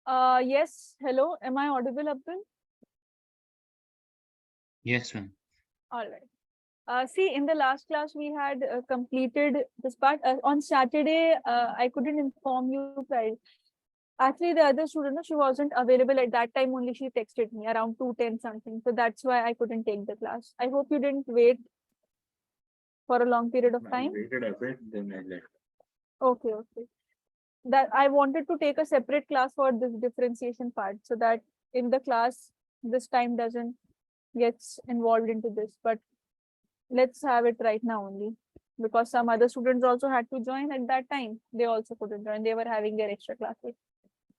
Yes, hello. Am I audible, Abdul? Yes, ma'am. All right. See, in the last class, we had completed this part. On Saturday, I couldn't inform you guys. Actually, the other student, no, she wasn't available at that time. Only she texted me around 2:10 something. So that's why I couldn't take the class. I hope you didn't wait for a long period of I time. waited a bit, then I left. Okay, okay. That I wanted to take a separate class for this differentiation part, so that in the class this time doesn't gets involved into this. But let's have it right now only, because some other students also had to join at that time. They also couldn't join. They were having their extra classes.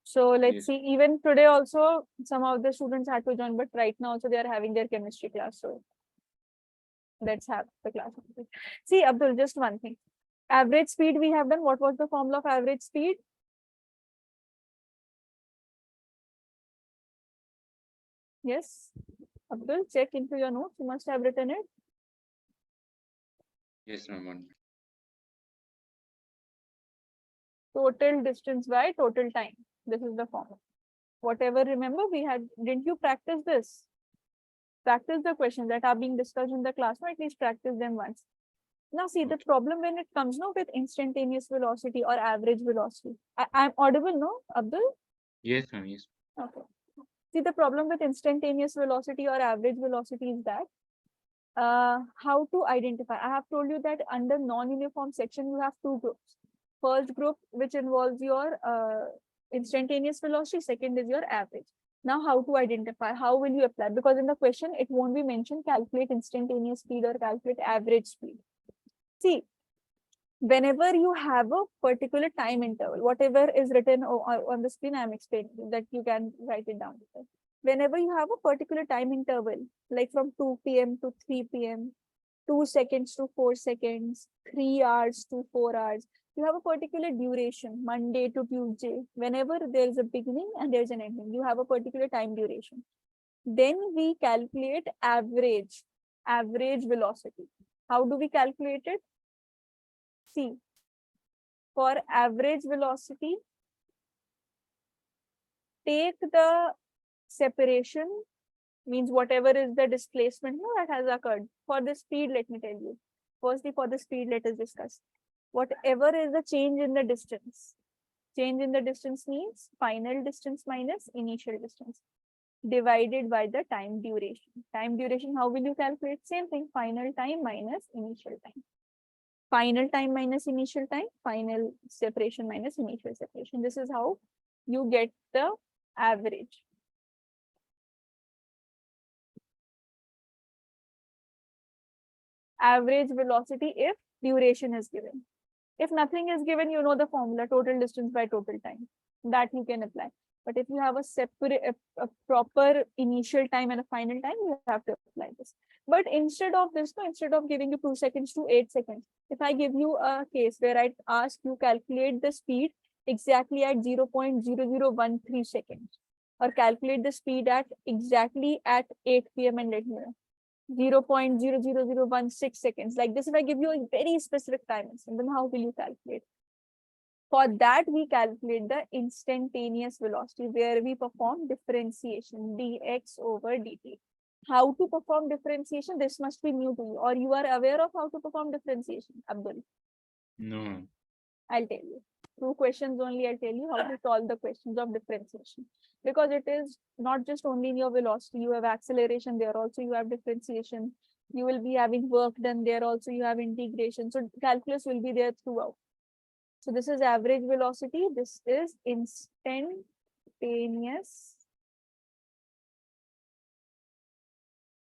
So let's Yes. see. Even today also, some of the students had to join, but right now also they are having their chemistry class. So let's have the class. See, Abdul, just one thing. Average speed we have done. What was the formula of average speed? Yes, Abdul, check into your notes. You must have written it. Yes, ma'am. Total distance by total time. This is the formula. Whatever, remember, we had, didn't you practice this? Practice the questions that are being discussed in the class, or at least practice them once. Now, see, the Okay. problem when it comes now with instantaneous velocity or average velocity. I'm audible, no, Abdul? Yes, ma'am. Yes. Okay. See, the problem with instantaneous velocity or average velocity is that how to identify. I have told you that under non-uniform section, you have two groups. First group, which involves your instantaneous velocity. Second is your average. Now, how to identify? How will you apply? Because in the question, it won't be mentioned calculate instantaneous speed or calculate average speed. See, whenever you have a particular time interval, whatever is written on the screen, I'm explaining that you can write it down. Whenever you have a particular time interval, like from 2 p.m. to 3 p.m., 2 seconds to 4 seconds, 3 hours to 4 hours, you have a particular duration, Monday to Tuesday. Whenever there is a beginning and there's an ending, you have a particular time duration. Then we calculate average velocity. How do we calculate it? See, for average velocity, take the separation, means whatever is the displacement that has occurred. For the speed, let me tell you. Firstly, for the speed, let us discuss. Whatever is the change in the distance. Change in the distance means final distance minus initial distance divided by the time duration. Time duration, how will you calculate? Same thing, final time minus initial time. Final time minus initial time, final separation minus initial separation. This is how you get the average. Average velocity if duration is given. If nothing is given, you know the formula, total distance by total time. That you can apply. But if you have a separate, a proper initial time and a final time, you have to apply this. But instead of this, no, instead of giving you 2 seconds to 8 seconds, if I give you a case where I ask you calculate the speed exactly at 0.0013 seconds, or calculate the speed at exactly at 8 p.m. and let me know 0.00016 seconds. Like this, if I give you a very specific time instant, then how will you calculate? For that, we calculate the instantaneous velocity where we perform differentiation dx over dt. How to perform differentiation? This must be new to you, or you are aware of how to perform differentiation, Abdul. No. I'll tell you. Through questions only, I'll tell you how to solve the questions of differentiation. Because it is not just only in your velocity, you have acceleration there, also you have differentiation. You will be having work done there, also you have integration. So calculus will be there throughout. So this is average velocity. This is instantaneous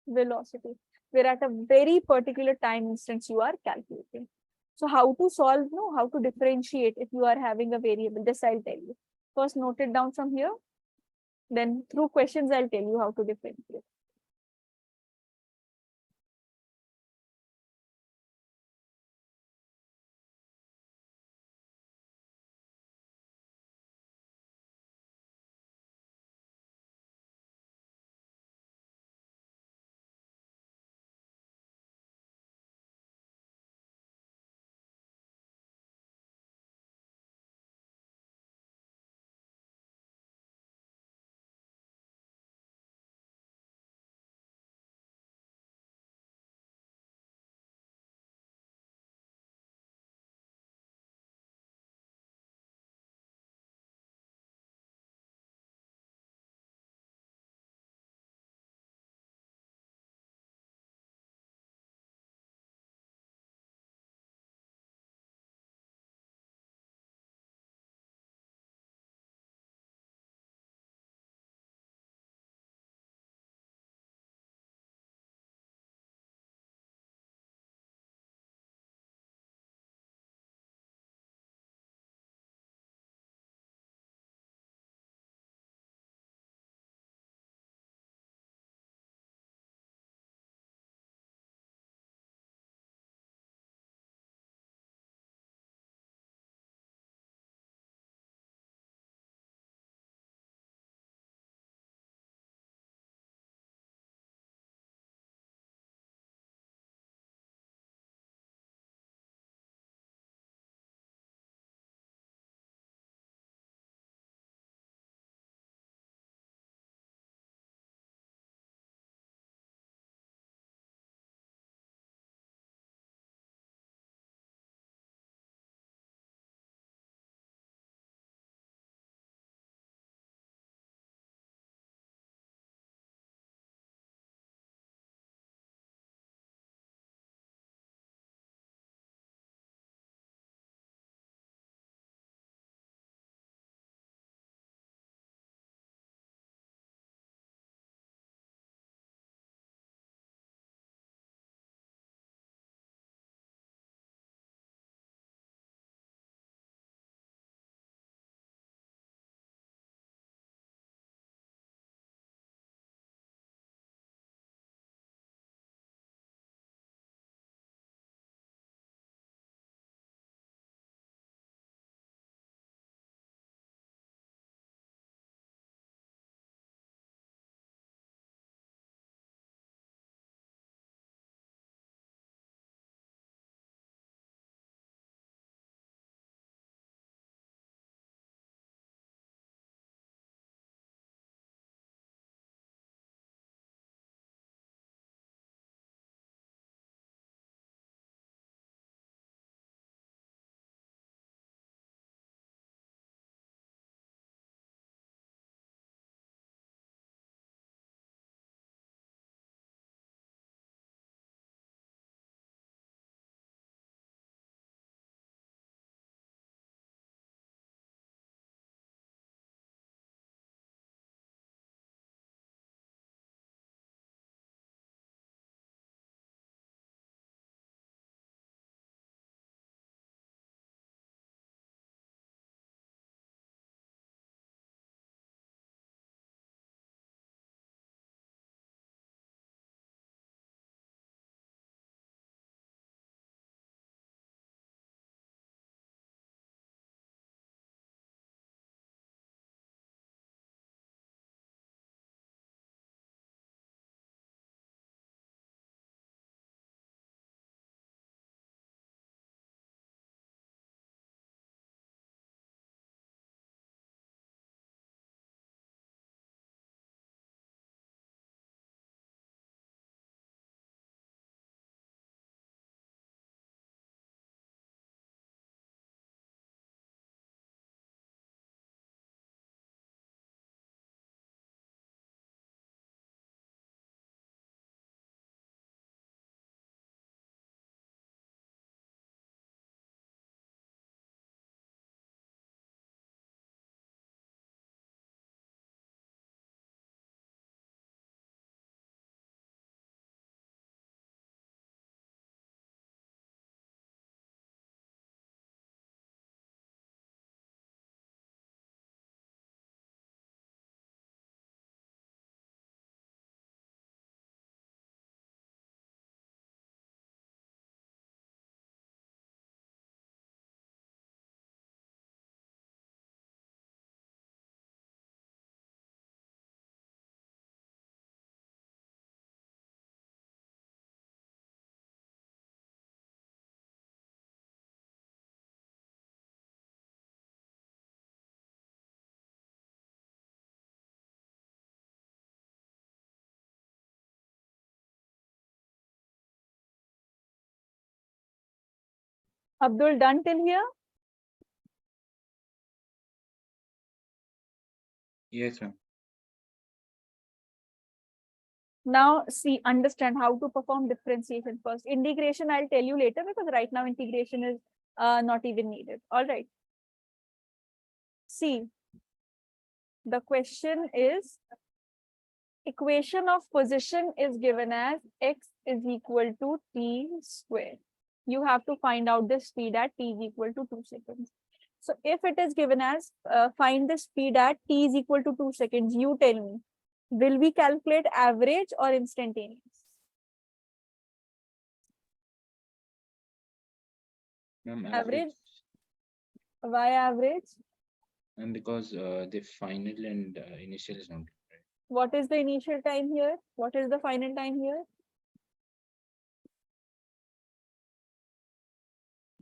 velocity, where at a very particular time instance you are calculating. So how to solve, no, how to differentiate if you are having a variable, this I'll tell you. First note it down from here, then through questions I'll tell you how to differentiate. Abdul, done till here? Yes, ma'am. Now see, understand how to perform differentiation first. Integration I'll tell you later, because right now integration is not even needed. All right. See, the question is, equation of position is given as x is equal to t square. You have to find out the speed at t is equal to 2 seconds. So if it is given as find the speed at t is equal to 2 seconds, you tell me, will we calculate average or instantaneous? Ma'am, Average. average. Why average? And because the final and initial is not different. What is the initial time here? What is the final time here?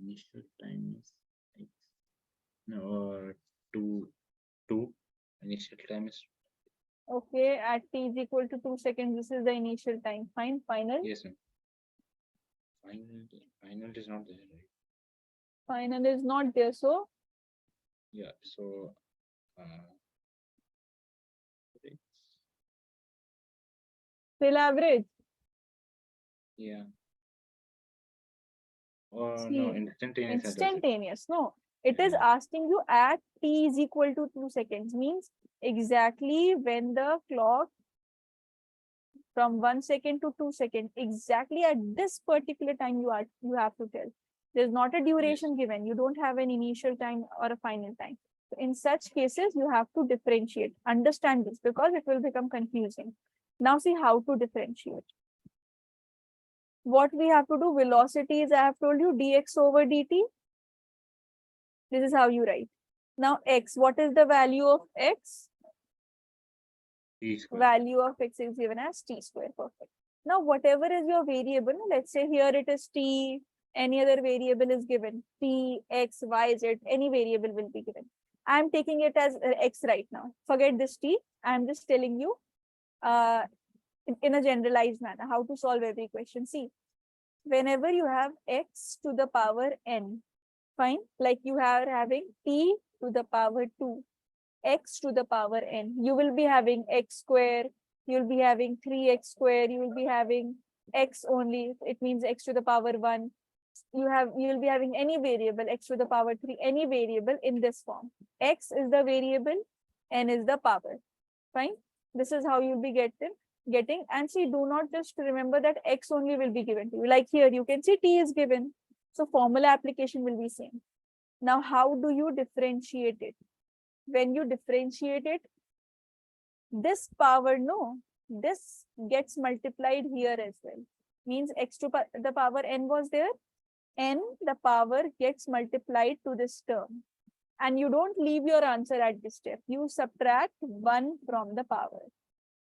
Initial time is X. No, 2. Initial time is Okay, at t is equal to 2 seconds, this is the initial time. Fine, final. yes, ma'am. Final is not there, right? Final is not there. So Yeah. So it's, still average. yeah. Or no, See, instantaneous I does it. instantaneous. No, it is Yeah. asking you at t is equal to 2 seconds, means exactly when the clock from 1 second to 2 seconds, exactly at this particular time you have to tell. There's not a Yes. duration given. You don't have an initial time or a final time. So in such cases, you have to differentiate. Understand this, because it will become confusing. Now see how to differentiate. What we have to do, velocity is, I have told you, dx over dt. This is how you write. Now x, what is the value of x? T square. Value of x is given as t square. Perfect. Now whatever is your variable, let's say here it is t, any other variable is given, t, x, y, z, any variable will be given. I'm taking it as x right now. Forget this t. I'm just telling you in a generalized manner how to solve every question. See, whenever you have x to the power n, fine, like you are having t to the power 2, x to the power n, you will be having x square, you'll be having 3x square, you will be having x only, it means x to the power 1. You will be having any variable, x to the power 3, any variable in this form. X is the variable, n is the power. Fine. This is how you'll be getting. And see, do not just remember that x only will be given to you. Like here, you can see t is given. So formula application will be same. Now, how do you differentiate it? When you differentiate it, this power, no, this gets multiplied here as well. Means x to the power n was there, n, the power gets multiplied to this term. And you don't leave your answer at this step. You subtract 1 from the power.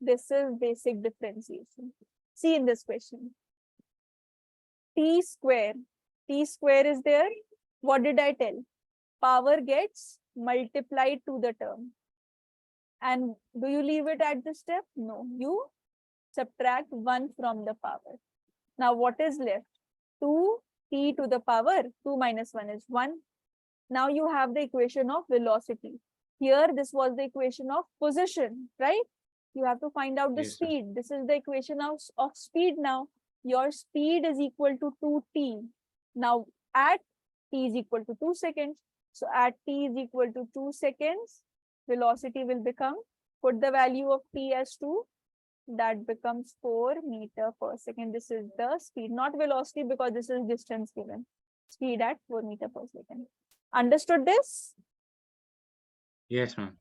This is basic differentiation. See in this question. T square. T square is there. What did I tell? Power gets multiplied to the term. And do you leave it at this step? No. You subtract 1 from the power. Now what is left? 2t to the power 2 minus 1 is 1. Now you have the equation of velocity. Here, this was the equation of position, right? You have to find out the Yes, sir. speed. This is the equation of speed now. Your speed is equal to 2t. Now, at t is equal to 2 seconds. So, at t is equal to 2 seconds, velocity will become, put the value of t as 2, that becomes 4 meter per second. This is the speed, not velocity, because this is distance given. Speed at 4 meter per second. Understood this? Yes, ma'am.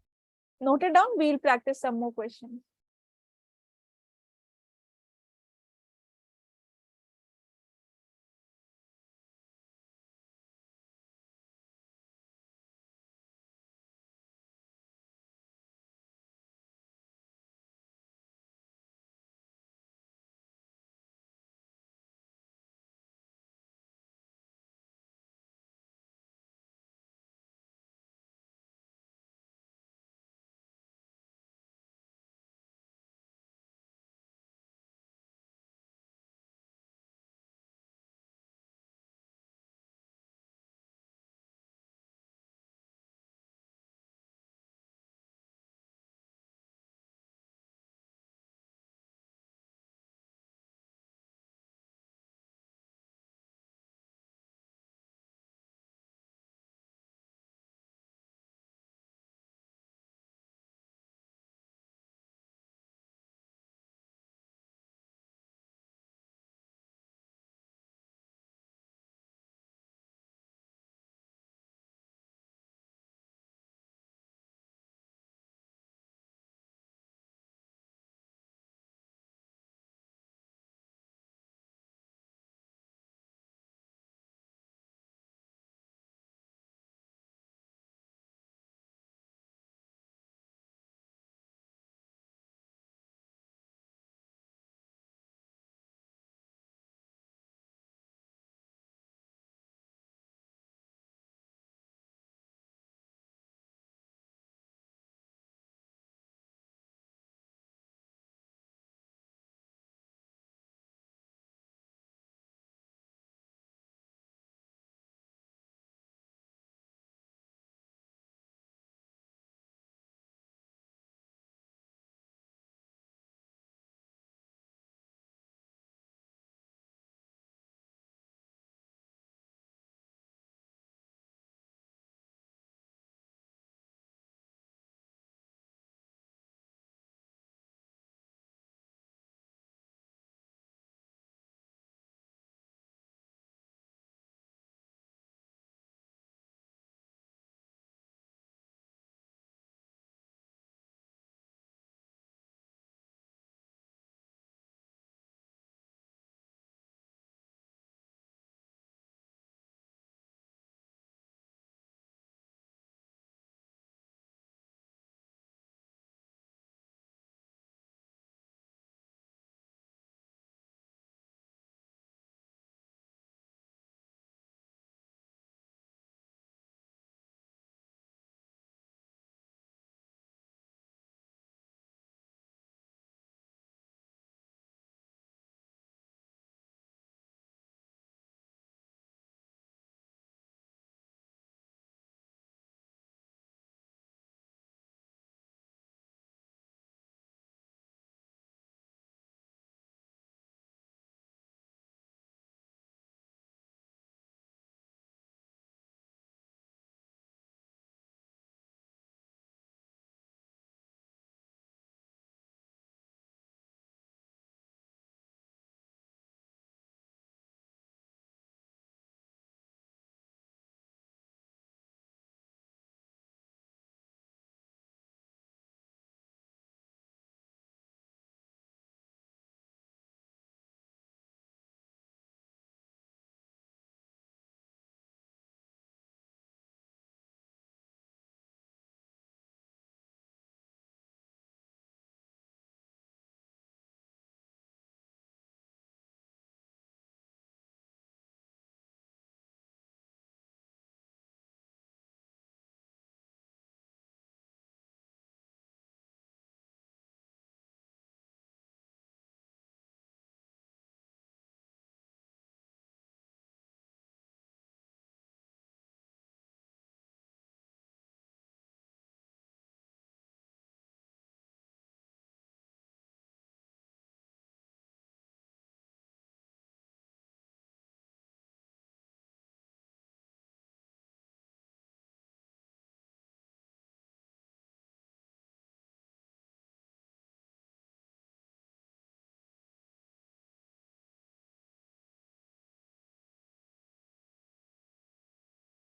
Note it down. We'll practice some more questions.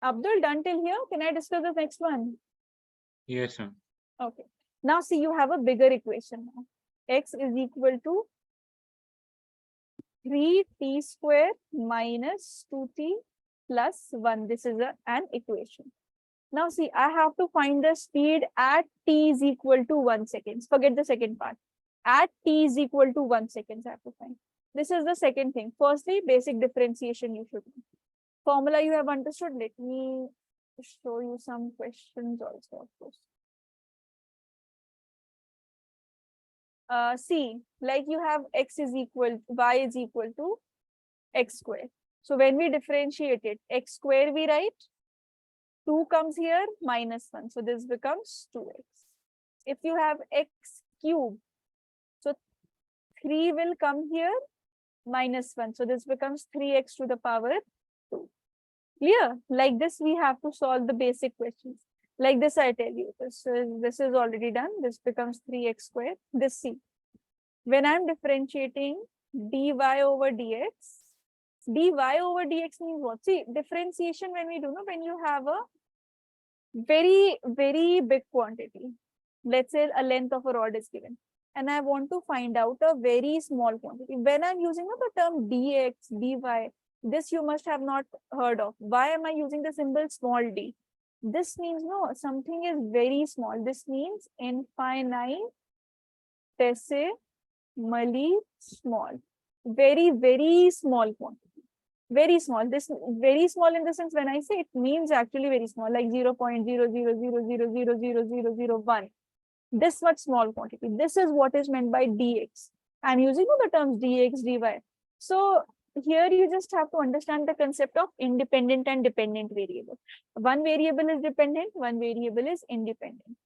Abdul, done till here? Can I discuss the next one? Yes, ma'am. Okay. Now see, you have a bigger equation now. X is equal to 3t square minus 2t plus 1. This is an equation. Now see, I have to find the speed at t is equal to 1 seconds. Forget the second part. At t is equal to 1 seconds, I have to find. This is the second thing. Firstly, basic differentiation you should know. Formula you have understood. Let me show you some questions also, of course. See, like you have x is equal, y is equal to x square. So when we differentiate it, x square we write, 2 comes here, minus 1. So this becomes 2x. If you have x cube, so 3 will come here, minus 1. So this becomes 3x to the power 2. Clear? Like this, we have to solve the basic questions. Like this, I tell you, this is already done. This becomes 3x square. This C. When I'm differentiating dy over dx, dy over dx means what? See, differentiation when we do, when you have a very, very big quantity. Let's say a length of a rod is given. And I want to find out a very small quantity. When I'm using the term dx, dy, this you must have not heard of. Why am I using the symbol small d? This means no, something is very small. This means infinitesimally small. Very, very small quantity. Very small. This very small in the sense when I say it means actually very small, like 0.00000000001. This much small quantity. This is what is meant by dx. I'm using the terms dx, dy. So here you just have to understand the concept of independent and dependent variable. One variable is dependent, one variable is independent.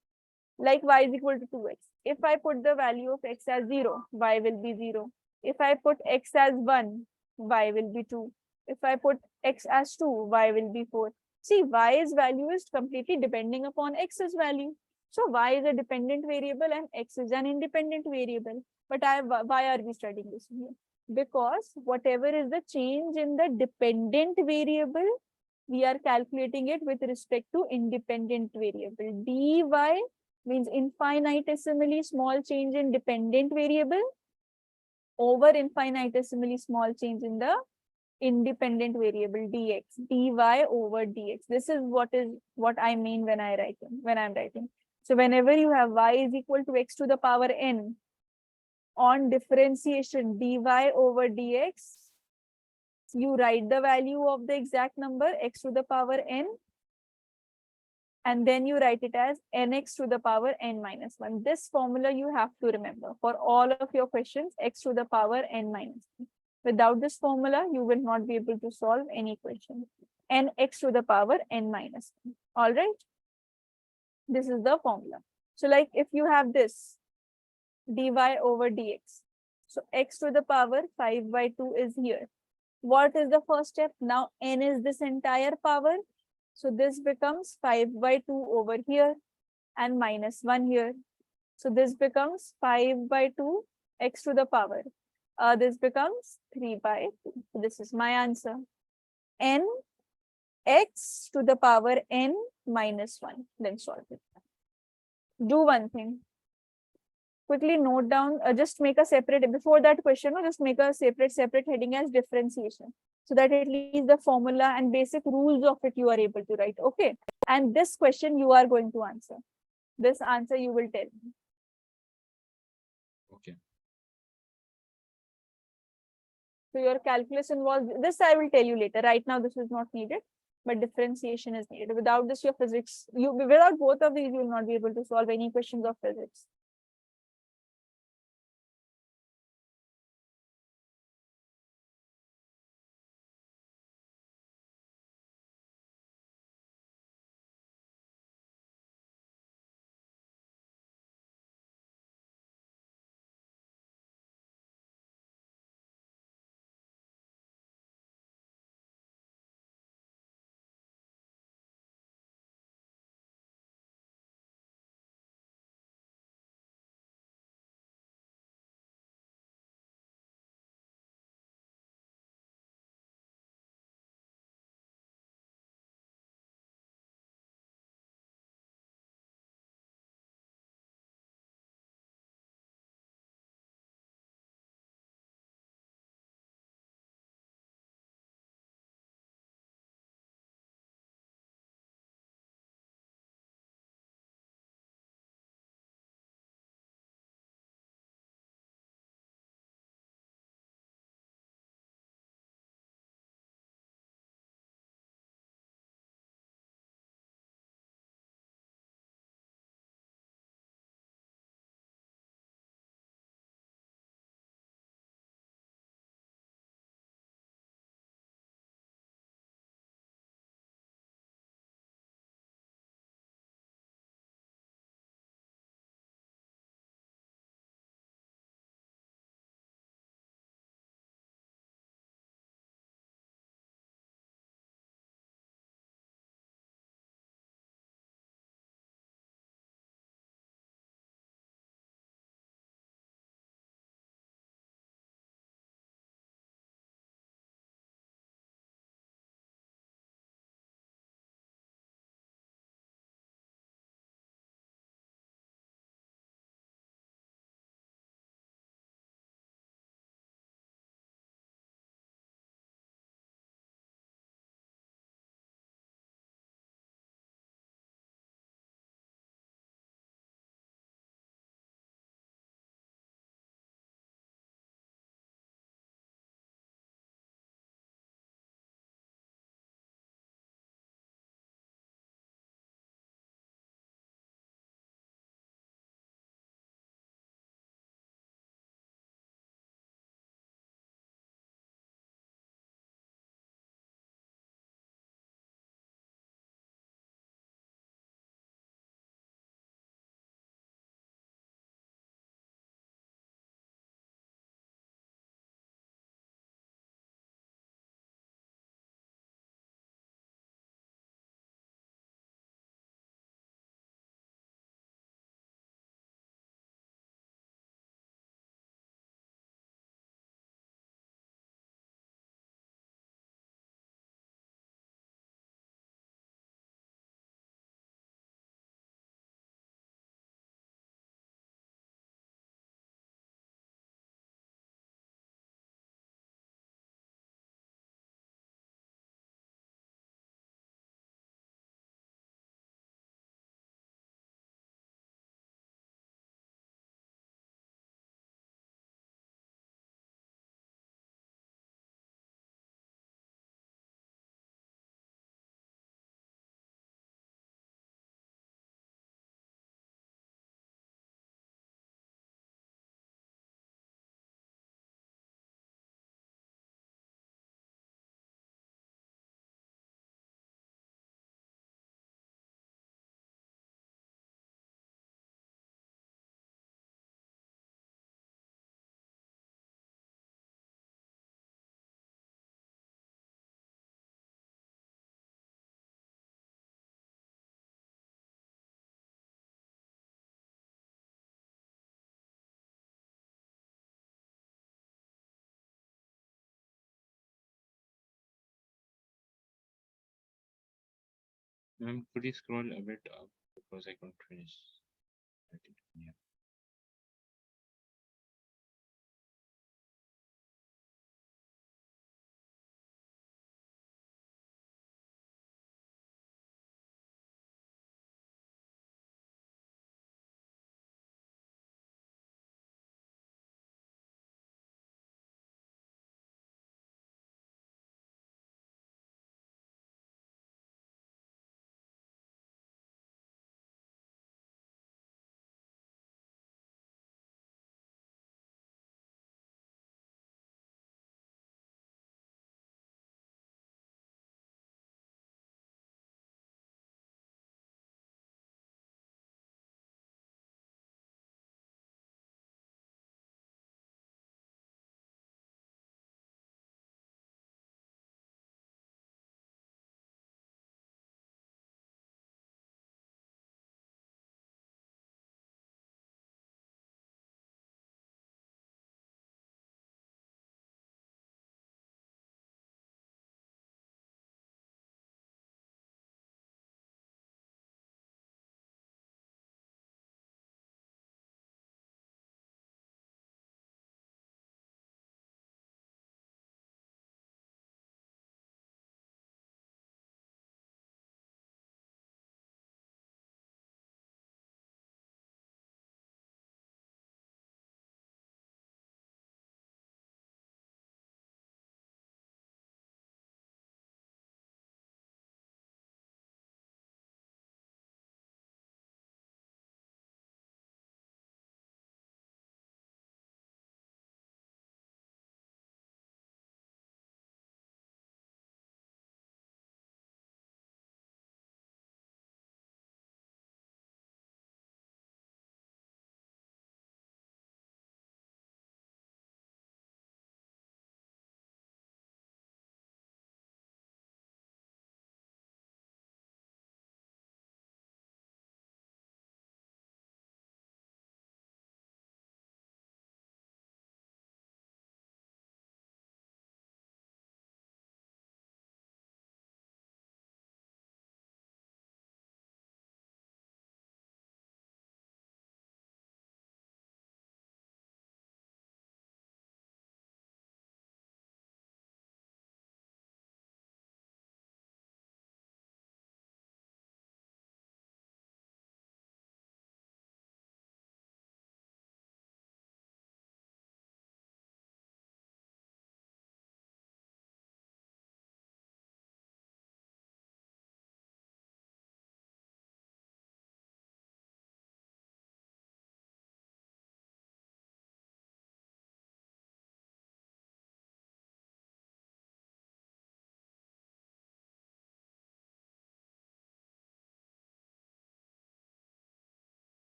Like y is equal to 2x. If I put the value of x as 0, y will be 0. If I put x as 1, y will be 2. If I put x as 2, y will be 4. See, y's value is completely depending upon x's value. So y is a dependent variable and x is an independent variable. But why are we studying this here? Because whatever is the change in the dependent variable, we are calculating it with respect to independent variable. dy means infinitesimally small change in dependent variable over infinitesimally small change in the independent variable dx, dy over dx. This is what I mean when I'm writing. So whenever you have y is equal to x to the power n, on differentiation dy over dx, you write the value of the exact number x to the power n, and then you write it as nx to the power n minus 1. This formula you have to remember for all of your questions, x to the power n minus 1. Without this formula, you will not be able to solve any question. Nx to the power n minus 1. All right. This is the formula. So like if you have this dy over dx, so x to the power 5 by 2 is here. What is the first step? Now n is this entire power. So this becomes 5 by 2 over here and minus 1 here. So this becomes 5 by 2 x to the power. This becomes 3 by 2. So this is my answer. N x to the power n minus 1. Then solve it. Do one thing. Quickly note down, just make a separate, before that question, just make a separate heading as differentiation. So that at least the formula and basic rules of it you are able to write. Okay. And this question you are going to answer. This answer you will tell me. Okay. So your calculus involves this. I will tell you later. Right now, this is not needed, but differentiation is needed. Without this, your physics, without both of these, you will not be able to solve any questions of physics. Could you scroll a bit up because I couldn't finish? Yeah.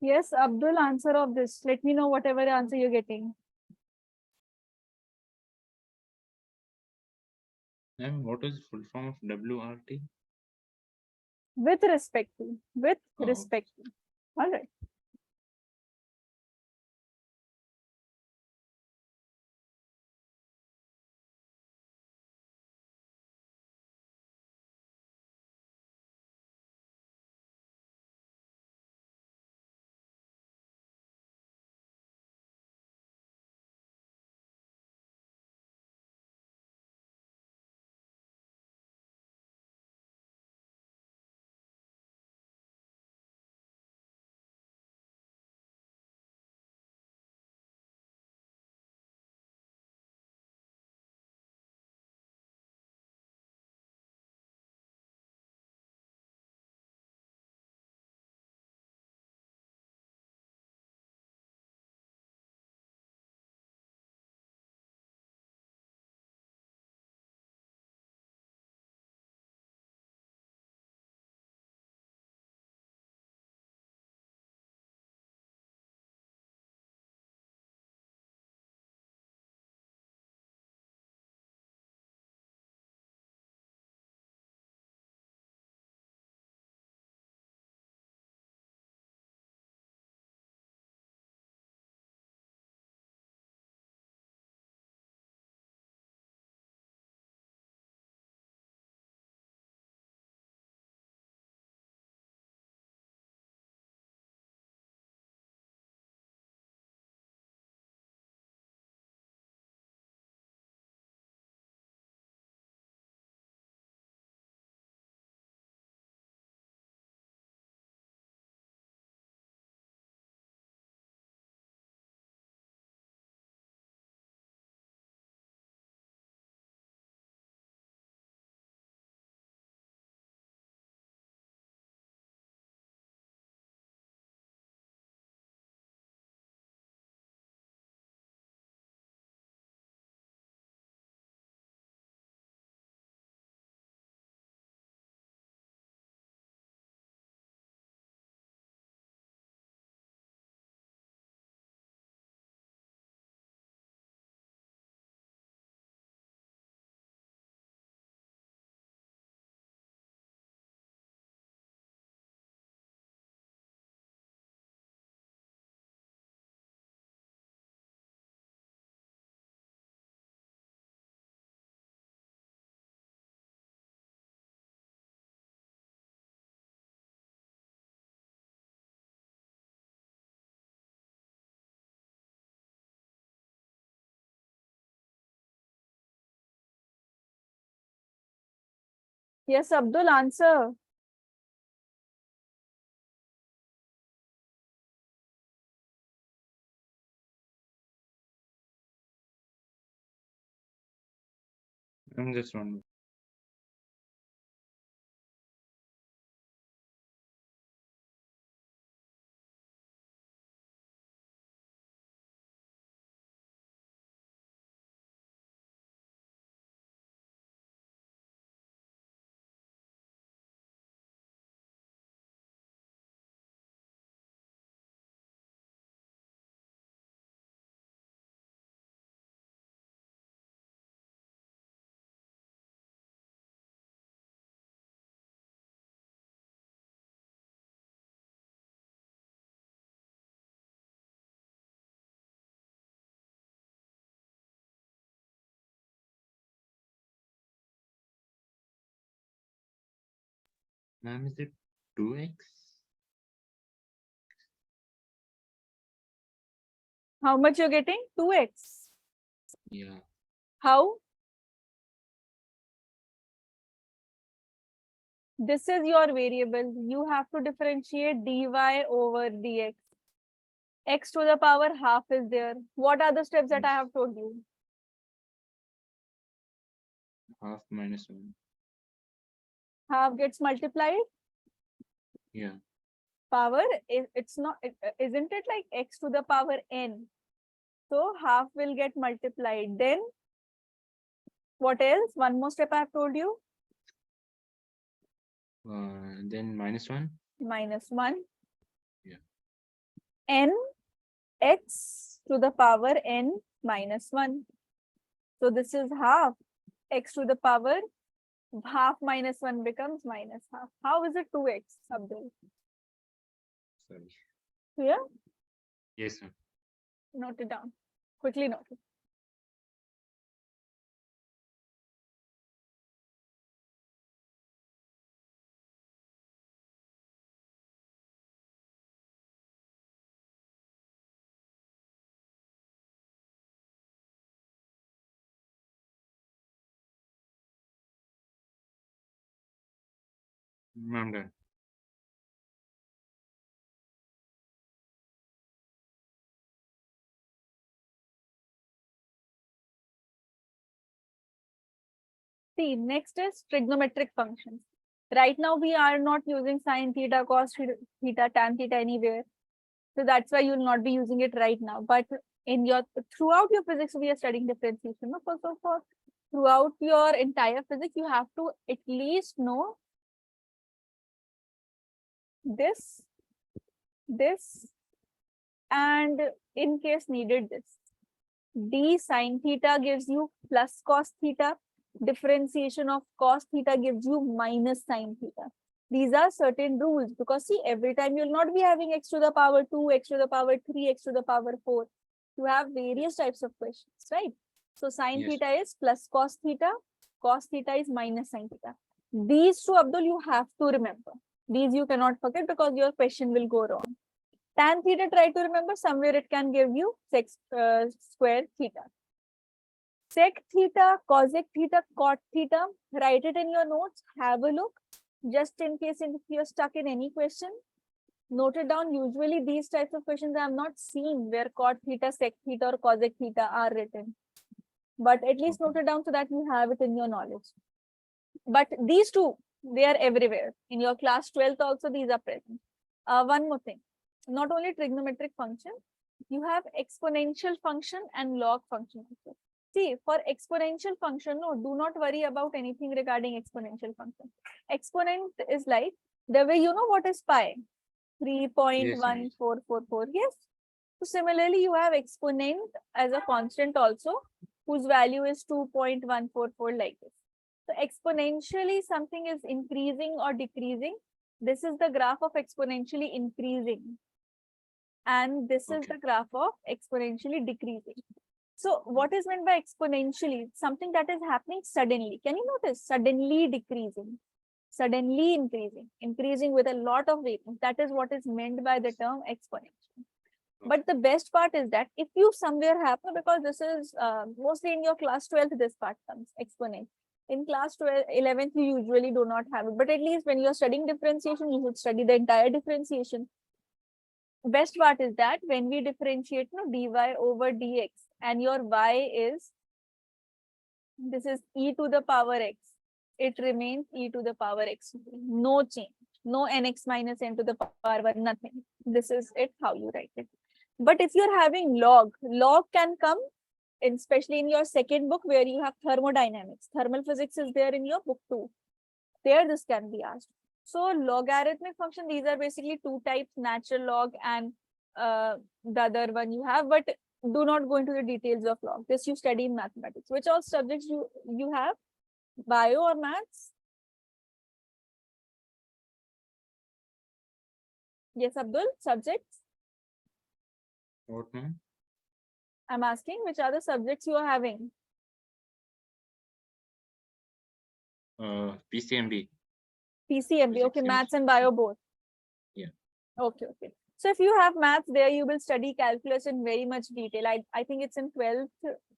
Yes, Abdul, answer of this. Let me know whatever answer you're getting. What is the full form of WRT? With respect to. With Oh, respect to. All right. Yes, Abdul, answer. I'm just wondering. Ma'am, is it 2x? How much you're getting? 2x. Yeah. How? This is your variable. You have to differentiate dy over dx. X to the power half is there. What are the steps that I Yes. have told you? Half minus 1. Half gets multiplied. Yeah. Power, it's not, isn't it like x to the power n? So half will get multiplied. Then what else? One more step I have told you. Then minus 1. Minus 1. Yeah. N x to the power n minus 1. So this is half. X to the power half minus 1 becomes minus half. How is it 2x, Abdul? Sorry. Clear? Yes, ma'am. Note it down. Quickly note it. I'm done. See, next is trigonometric functions. Right now, we are not using sine theta, cos theta, tan theta anywhere. So that's why you'll not be using it right now. But in your throughout your physics, we are studying differentiation. No? For throughout your entire physics, you have to at least know this, and in case needed, this. D sine theta gives you plus cos theta. Differentiation of cos theta gives you minus sine theta. These are certain rules, because see, every time you'll not be having x to the power 2, x to the power 3, x to the power 4. You have various types of questions, right? So sine Yes. theta is plus cos theta is minus sine theta. These two, Abdul, you have to remember. These you cannot forget, because your question will go wrong. Tan theta, try to remember, somewhere it can give you sec square theta. Sec theta, cosec theta, cot theta, write it in your notes, have a look. Just in case if you're stuck in any question, note it down. Usually these types of questions I have not seen where cot theta, sec theta or cosec theta are written. But at least note it down so that you have it in your knowledge. But these two, they are everywhere. In your class 12th also, these are present. One more thing, not only trigonometric function, you have exponential function and log function also. See, for exponential function, no, do not worry about anything regarding exponential function. Exponent is like, the way you know what is pi, Yes, ma'am. 3.1444. Yes. So similarly, you have exponent as a constant also, whose value is 2.144 like this. So exponentially something is increasing or decreasing. This is the graph of exponentially increasing. And this is Okay. the graph of exponentially decreasing. So what is meant by exponentially? Something that is happening suddenly. Can you notice? Suddenly decreasing, suddenly increasing, increasing with a lot of variance. That is what is meant by the term exponential. But the best part is that if you somewhere happen, because this is mostly in your class 12th, this part comes exponent. In class 12, 11th, you usually do not have it. But at least when you're studying differentiation, you should study the entire differentiation. Best part is that when we differentiate dy over dx and your y is, this is e to the power x, it remains e to the power x. No change. No nx minus n to the power 1, nothing. This is it, how you write it. But if you're having log can come in, especially in your second book where you have thermodynamics. Thermal physics is there in your book 2. There this can be asked. So logarithmic function, these are basically two types, natural log and the other one you have, but do not go into the details of log. This you study in mathematics. Which all subjects you have? Bio or maths? Yes, Abdul, subjects? What, ma'am? I'm asking which are the subjects you are having? PCMB. PCMB, Physics, okay, maths chemistry. and bio both. Yeah. Okay, okay. So if you have maths there, you will study calculus in very much detail. I think it's in 12th,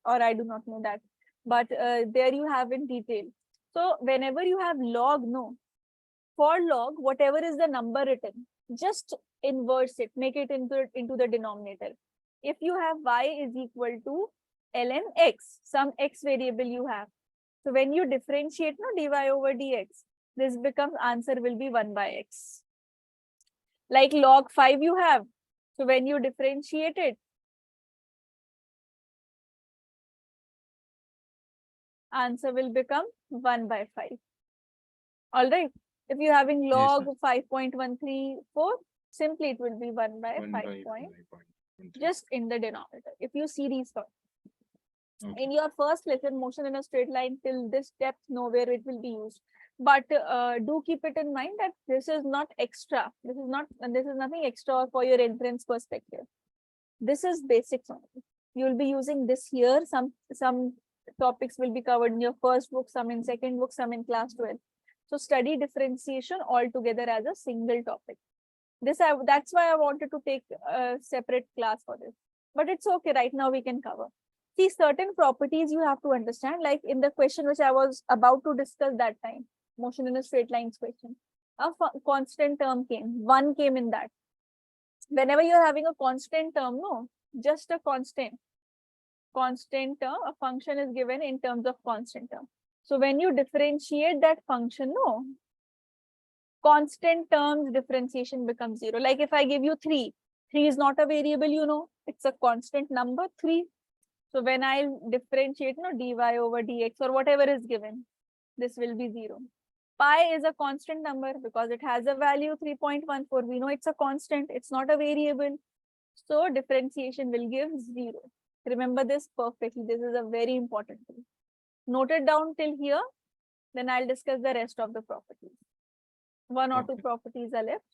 or I do not know that. But there you have in detail. So whenever you have log, no. For log, whatever is the number written, just inverse it, make it into the denominator. If you have y is equal to ln x, some x variable you have. So when you differentiate dy over dx, this becomes answer will be 1 by x. Like log 5 you have. So when you differentiate it, answer will become 1 by 5. All right. If you're having Yes, log ma'am. 5.134, simply it will be 1 by 1 5 by point, 5.13. just in the denominator. If you see these terms. Okay. In your first lesson, motion in a straight line till this depth, nowhere it will be used. But do keep it in mind that this is not extra. This is nothing extra for your entrance perspective. This is basics only. You will be using this here. Some topics will be covered in your first book, some in second book, some in class 12. So study differentiation all together as a single topic. That's why I wanted to take a separate class for this. But it's okay. Right now we can cover. See, certain properties you have to understand, like in the question which I was about to discuss that time, motion in a straight lines question. A constant term came. One came in that. Whenever you're having a constant term, no, just a constant term, a function is given in terms of constant term. So when you differentiate that function, no, constant terms differentiation becomes 0. Like if I give you 3, 3 is not a variable, it's a constant number 3. So when I differentiate dy over dx or whatever is given, this will be 0. Pi is a constant number because it has a value 3.14. We know it's a constant, it's not a variable. So differentiation will give 0. Remember this perfectly. This is a very important thing. Note it down till here. Then I'll discuss the rest of the properties. One or two Okay. properties are left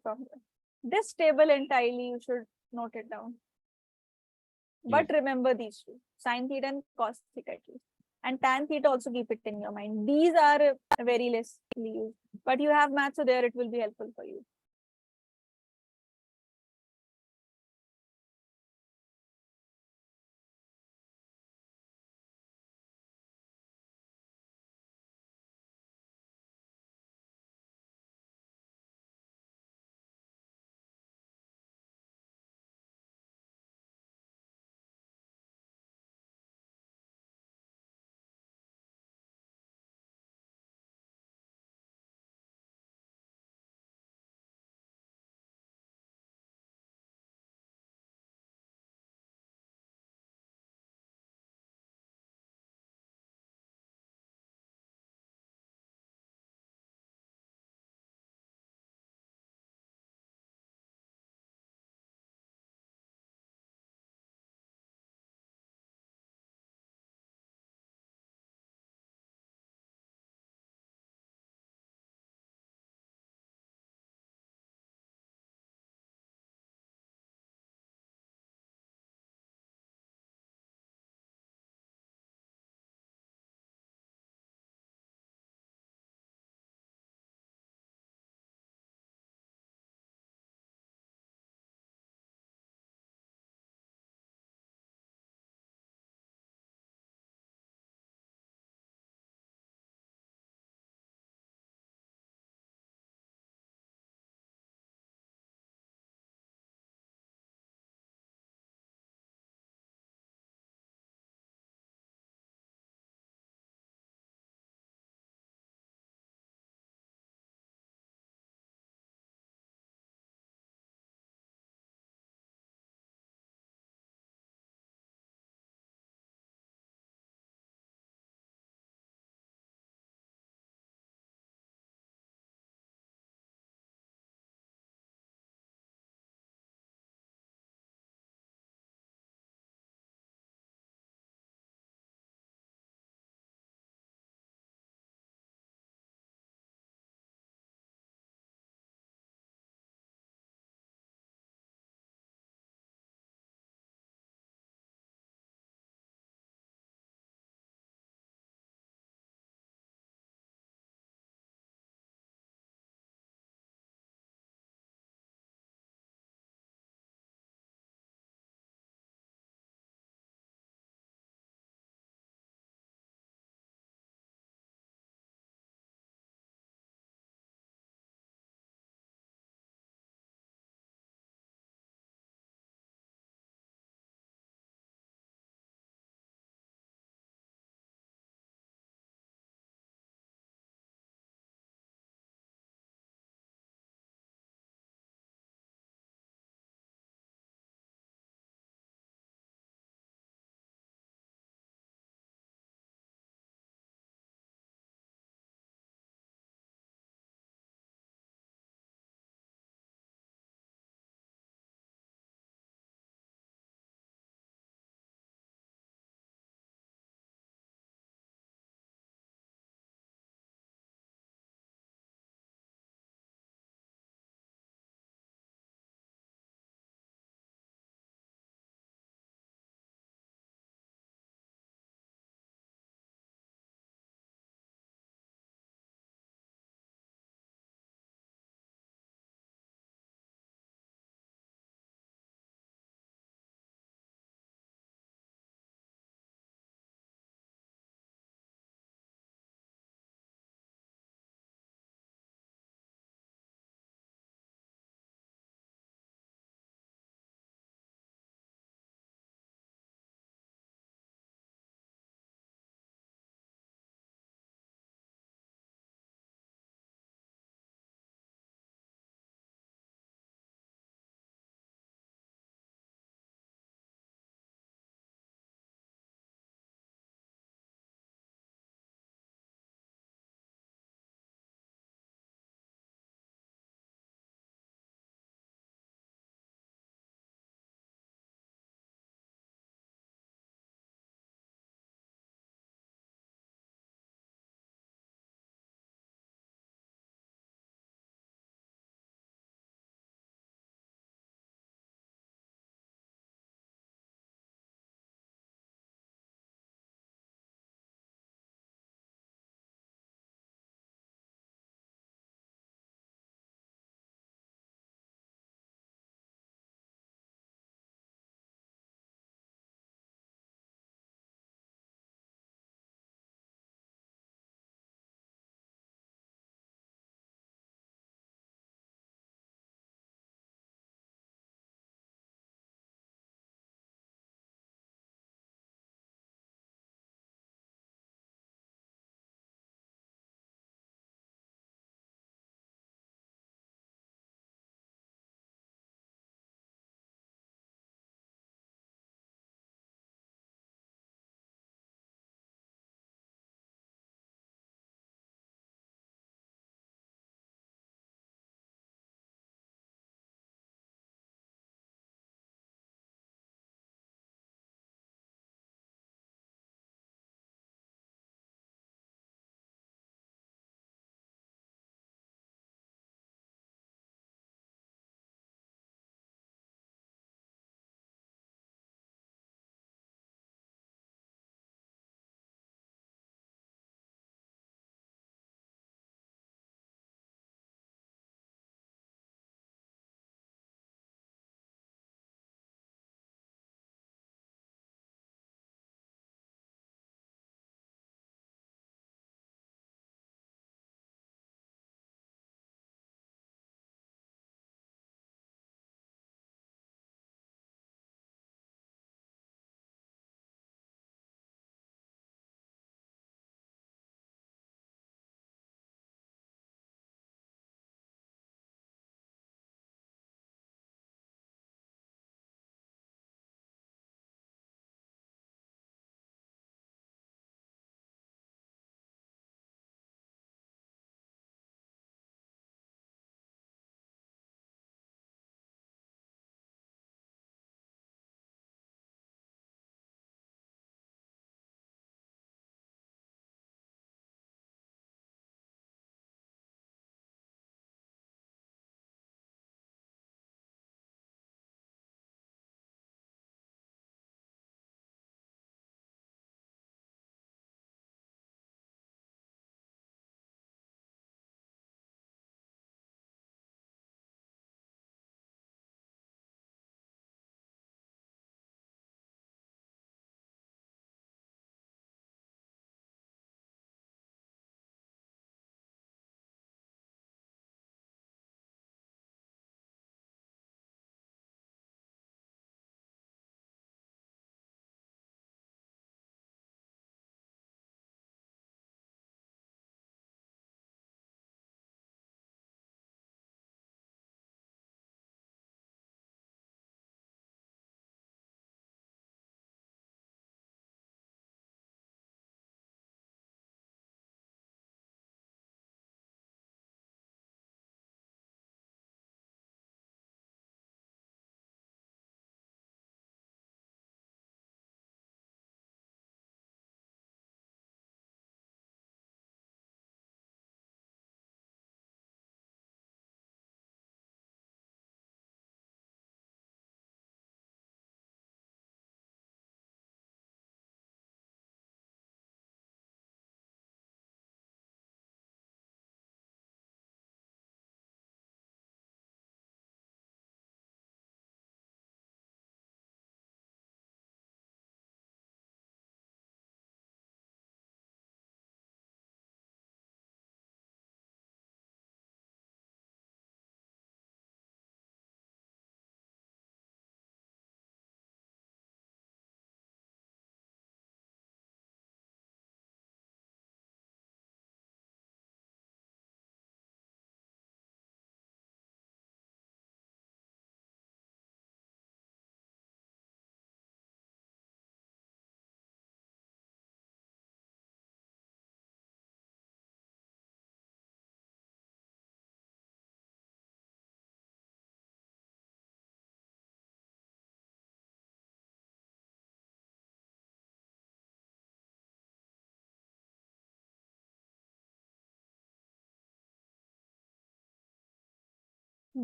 from here. This table entirely, you should note it down. But Yes. remember these two, sine theta and cos theta at least. And tan theta also keep it in your mind. These are very less used. But you have math, so there it will be helpful for you.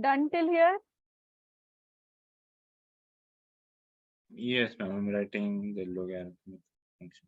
Done till here? Yes, ma'am. I'm writing the logarithmic function.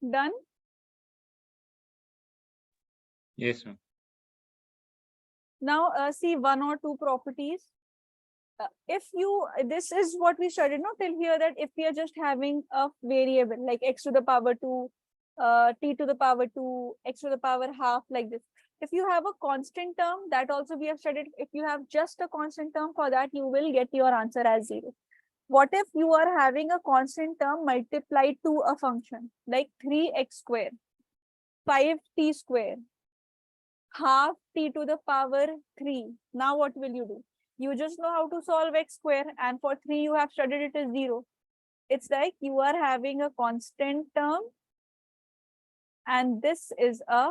Done? Yes, ma'am. Now see one or two properties. If you, this is what we studied not till here, that if we are just having a variable like x to the power 2, t to the power 2, x to the power half, like this. If you have a constant term, that also we have studied. If you have just a constant term, for that you will get your answer as 0. What if you are having a constant term multiplied to a function like 3x square, 5t square, half t to the power 3? Now what will you do? You just know how to solve x square, and for 3 you have studied it is 0. It's like you are having a constant term and this is a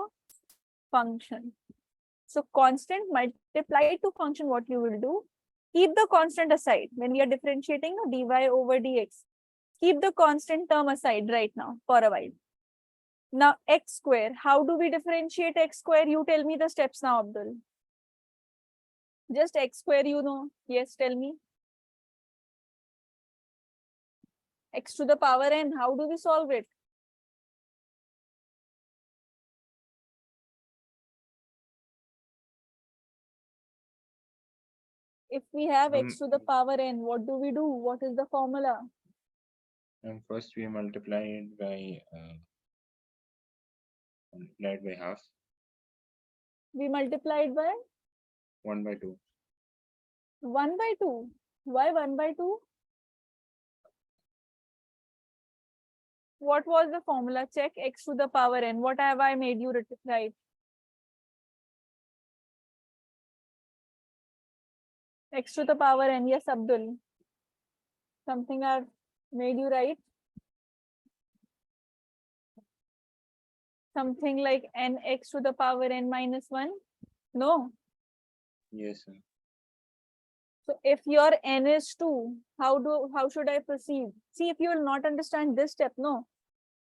function. So constant multiplied to function, what you will do, keep the constant aside when we are differentiating dy over dx. Keep the constant term aside right now for a while. Now x square, how do we differentiate x square? You tell me the steps now, Abdul. Just x square, you know. Yes, tell me. X to the power n, how do we solve it? If we have x to the power n, what do we do? What is the formula? And first we multiplied by half. We multiplied by 1/2. 1 by 2. Why 1 by 2? What was the formula? Check x to the power n. What have I made you write? X to the power n. Yes, Abdul. Something I've made you write? Something like nx to the power n minus 1? No. Yes, sir. So if your n is 2, how should I proceed? See, if you will not understand this step, no,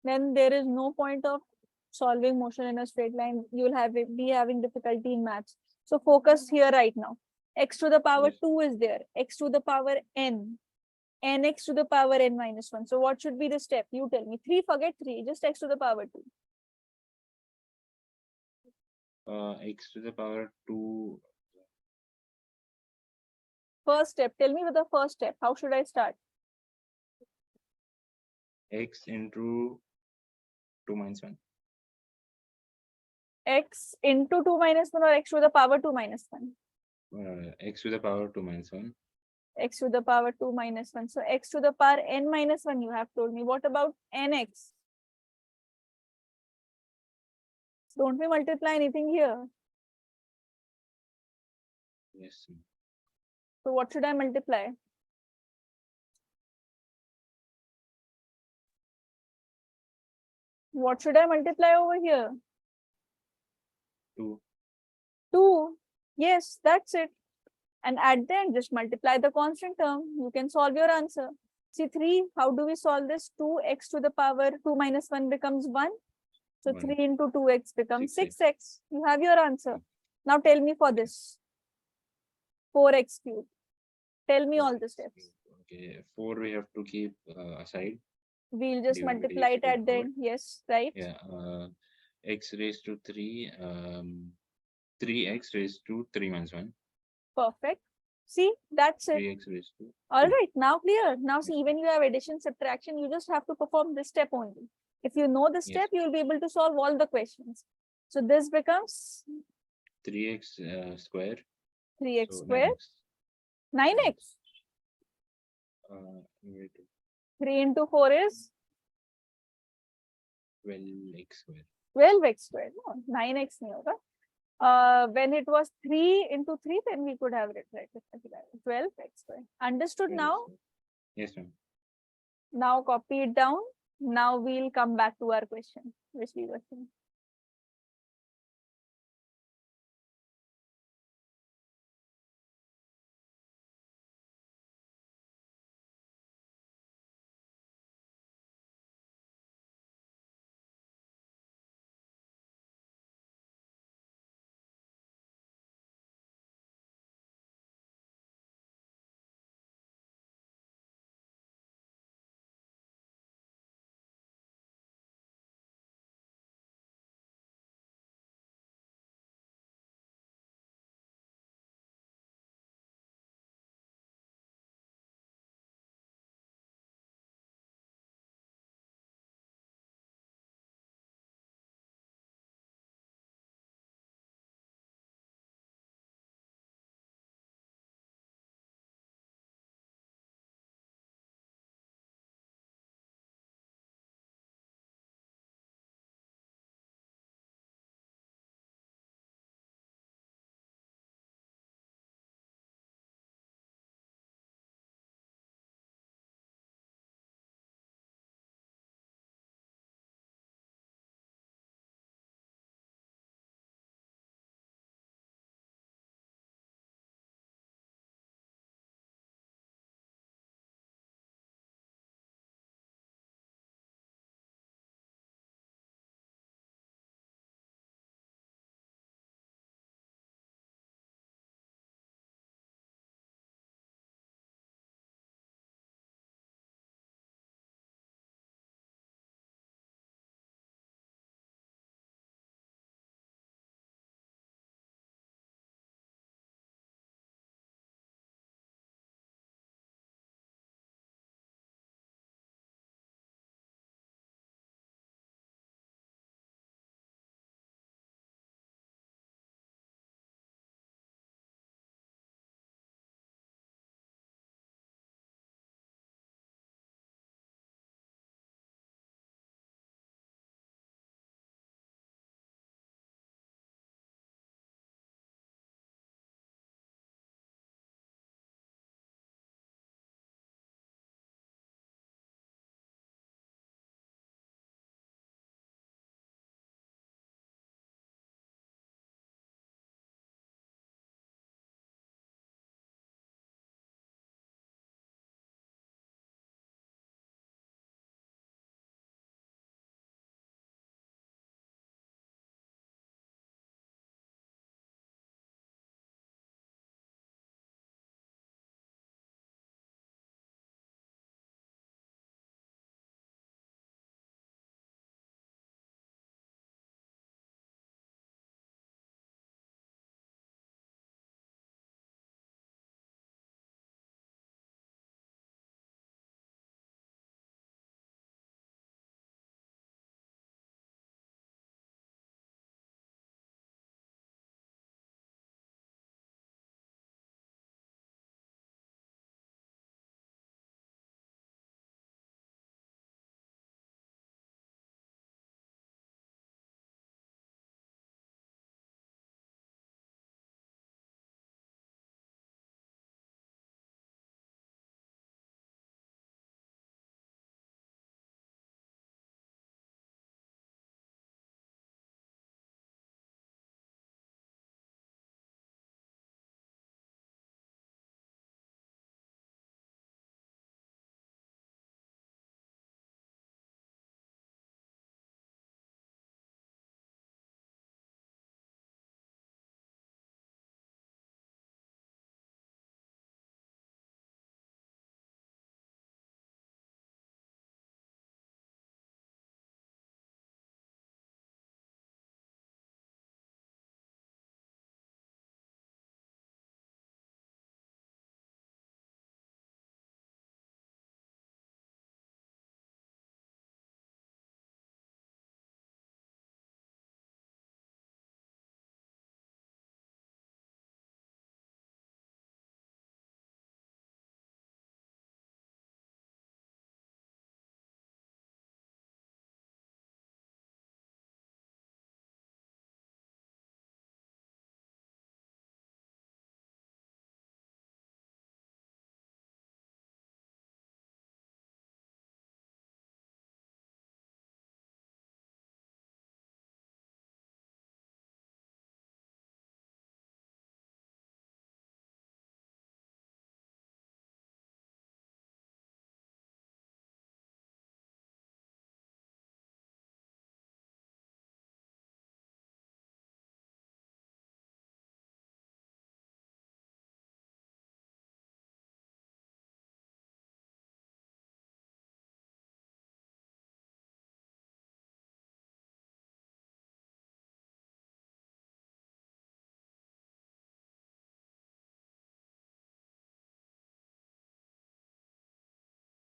then there is no point of solving motion in a straight line. You will be having difficulty in maths. So focus here right now. X to the power Yes. 2 is there. X to the power n. Nx to the power n minus 1. So what should be the step? You tell me. 3, forget 3. Just x to the power 2. X to the power 2. First step. Tell me with the first step. How should I start? X into 2 minus 1. X into 2 minus 1 or x to the power 2 minus 1? X to the power 2 minus 1. X to the power 2 minus 1. So x to the power n minus 1 you have told me. What about nx? Don't we multiply anything here? Yes. So what should I multiply? What should I multiply over here? 2. 2. Yes, that's it. And at the end, just multiply the constant term. You can solve your answer. See 3, how do we solve this? 2x to the power 2 minus 1 becomes 1. So 1. 3 into 2x becomes 6x. 6x. You have your answer. Now tell me for this. 4x cubed. Tell me all the steps. Okay, 4 we have to keep aside. We'll just Divided by multiply dx it at the end. Yes, right? Yeah. X raised to 3. 3x raised to 3 minus 1. Perfect. See, that's it. 3x raised to All 2. right, now clear. Now see, when you have addition, subtraction, you just have to perform this step only. If you know this step, Yes. you will be able to solve all the questions. So this becomes 3x square. 3x So square. 9x. 9x. Wait, 3 into 4 is 12x square. 12x square. No, 9x nahi hoga. When it was 3 into 3, then we could have written it 12x square. Understood now? Yes, ma'am. Now copy it down. Now we'll come back to our question, which we were saying.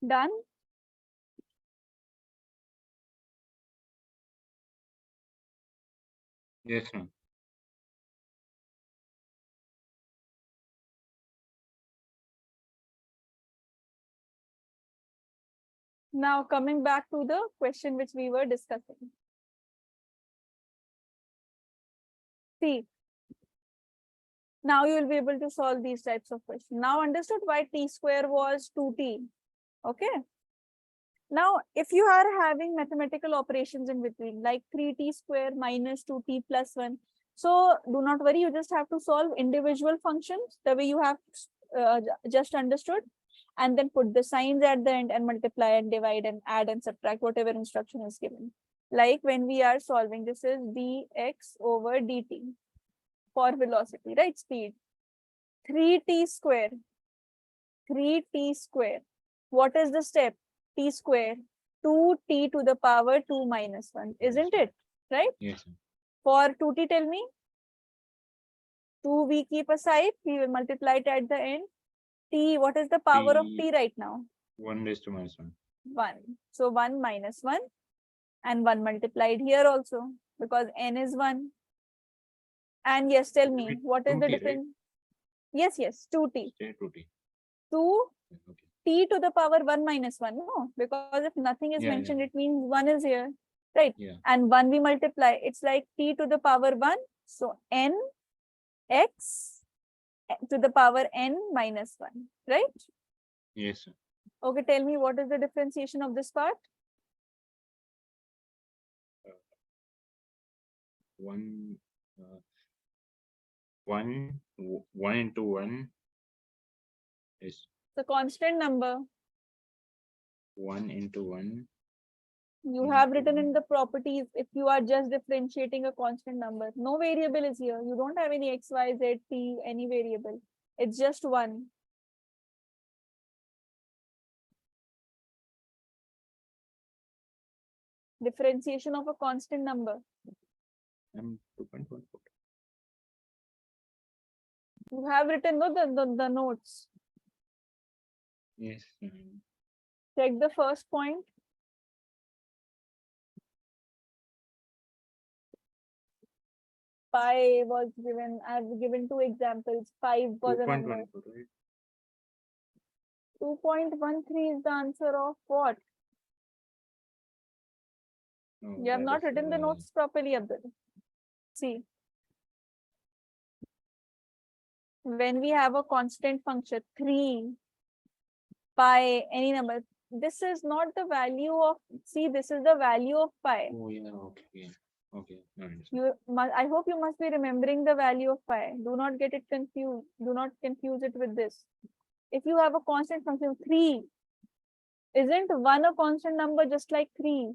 Done? Yes, ma'am. Now coming back to the question which we were discussing. See, now you will be able to solve these types of questions. Now understood why t square was 2t. Okay. Now, if you are having mathematical operations in between, like 3t square minus 2t plus 1, so do not worry, you just have to solve individual functions the way you have just understood, and then put the signs at the end and multiply and divide and add and subtract whatever instruction is given. Like when we are solving, this is dx over dt for velocity, right? Speed. 3t square. 3t square. What is the step? T square. 2t to the power 2 minus 1. Isn't it? Right? Yes, ma'am. For 2t, tell me. 2 we keep aside. We will multiply it at the end. T, what is the power of t right now? 1 raised to minus 1. 1. So 1 minus 1. And 1 multiplied here also. Because n is 1. And yes, tell me, what is the 2t, right? difference? Yes, 2t. Stay 2t. 2 Okay. t to the power 1 minus 1. No, because if nothing is mentioned, it means 1 is here. Right? Yeah. And 1 we multiply. It's like t to the power 1. So n x to the power n minus 1. Right? Yes, sir. Okay, tell me what is the differentiation of this part? 1 1 into 1 is The constant number. 1 into 1. You have written in the properties if you are just differentiating a constant number. No variable is here. You don't have any x, y, z, t, any variable. It's just 1. Differentiation of a constant number. 2.14. You have written the notes. Yes. Check the first point. Pi was given. I've given 2 examples. 5 was a number. 2.14, right? 2.13 is the answer of what? No, You have that not is, written the notes properly, Abdul. See. When we have a constant function, 3, pi, any number, this is not the value of, see, this is the value of pi. Oh, yeah, okay. Okay. I hope you must be remembering the value of pi. Do not get it confused. Do not confuse it with this. If you have a constant function, 3, isn't 1 a constant number just like 3?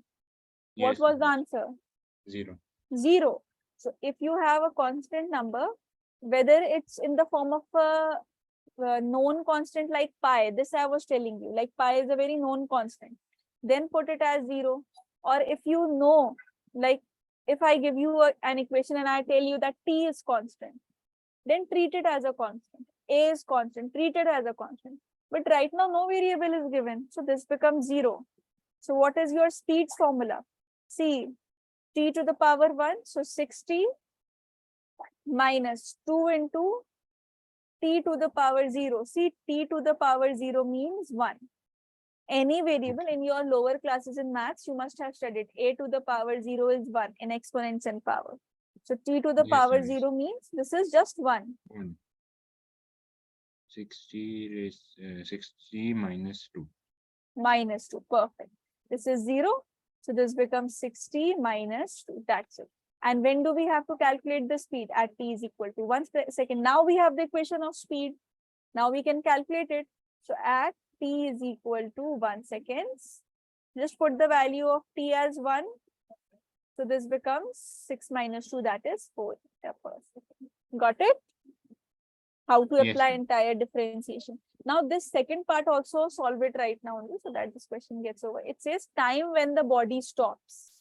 What Yes, was the yes. answer? 0. 0. So if you have a constant number, whether it's in the form of a known constant like pi, this I was telling you, like pi is a very known constant, then put it as 0. Or if you know, like if I give you an equation and I tell you that t is constant, then treat it as a constant. A is constant, treat it as a constant. But right now no variable is given, so this becomes 0. So what is your speed's formula? See, t to the power 1, so 60 minus 2 into t to the power 0. See, t to the power 0 means 1. Any variable in your lower classes in maths, you must have studied. A to the power 0 is 1 in exponents and power. So t to the power 0 means this is just 1. 60 minus 2. Minus 2. Perfect. This is 0. So this becomes 60 minus 2. That's it. And when do we have to calculate the speed? At t is equal to 1 second. Now we have the equation of speed. Now we can calculate it. So at t is equal to 1 seconds, just put the value of t as 1. So this becomes 6 minus 2, that is 4 meter per second. Got it? How to apply entire differentiation. Now this second part also solve it right now only so that this question gets over. It says time when the body stops.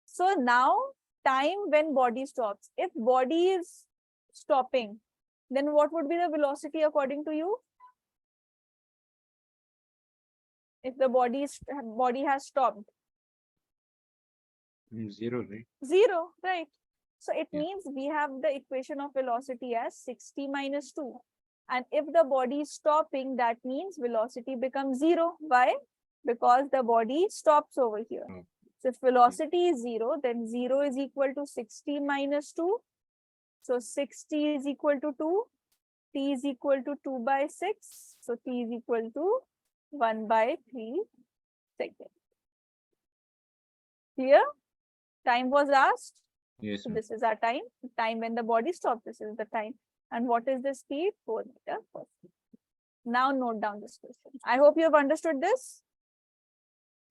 So now time when body stops. If body is stopping, then what would be the velocity according to you? If the body has stopped? 0, right? 0, right? So it Yeah. means we have the equation of velocity as 60 minus 2. And if the body is stopping, that means velocity becomes 0. Why? Because the body stops over here. Oh, So if velocity is 0, then 0 is equal to 60 minus 2. So 60 is equal to 2. T is equal to 2 by 6. So T is equal to 1 by 3 seconds. Clear? Time was asked. yes, So ma'am. this is our time. Time when the body stops. This is the time. And what is the speed? 4 meters per second. Now note down this question. I hope you have understood this.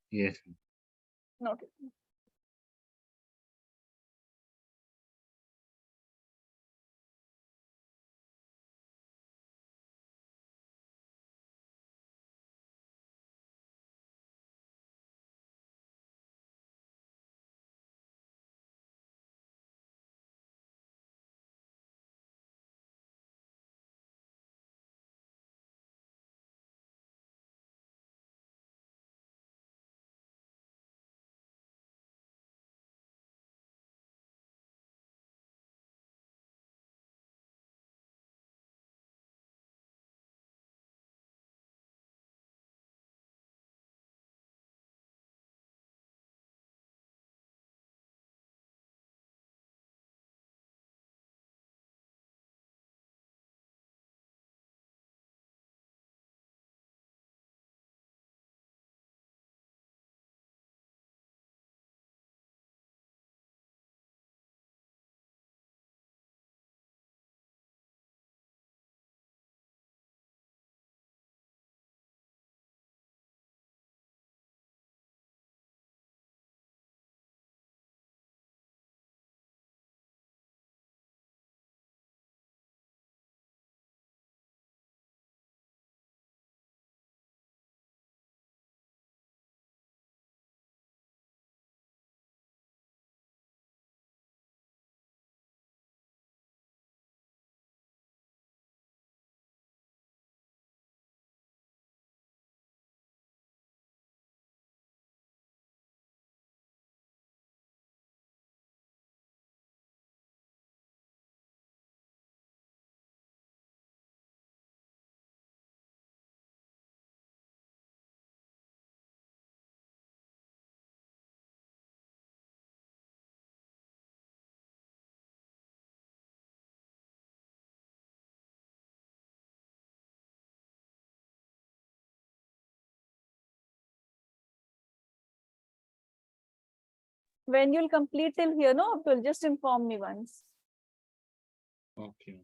Yes, ma'am. Note it. When you'll complete till here, no, Abdul, just inform me once. Okay.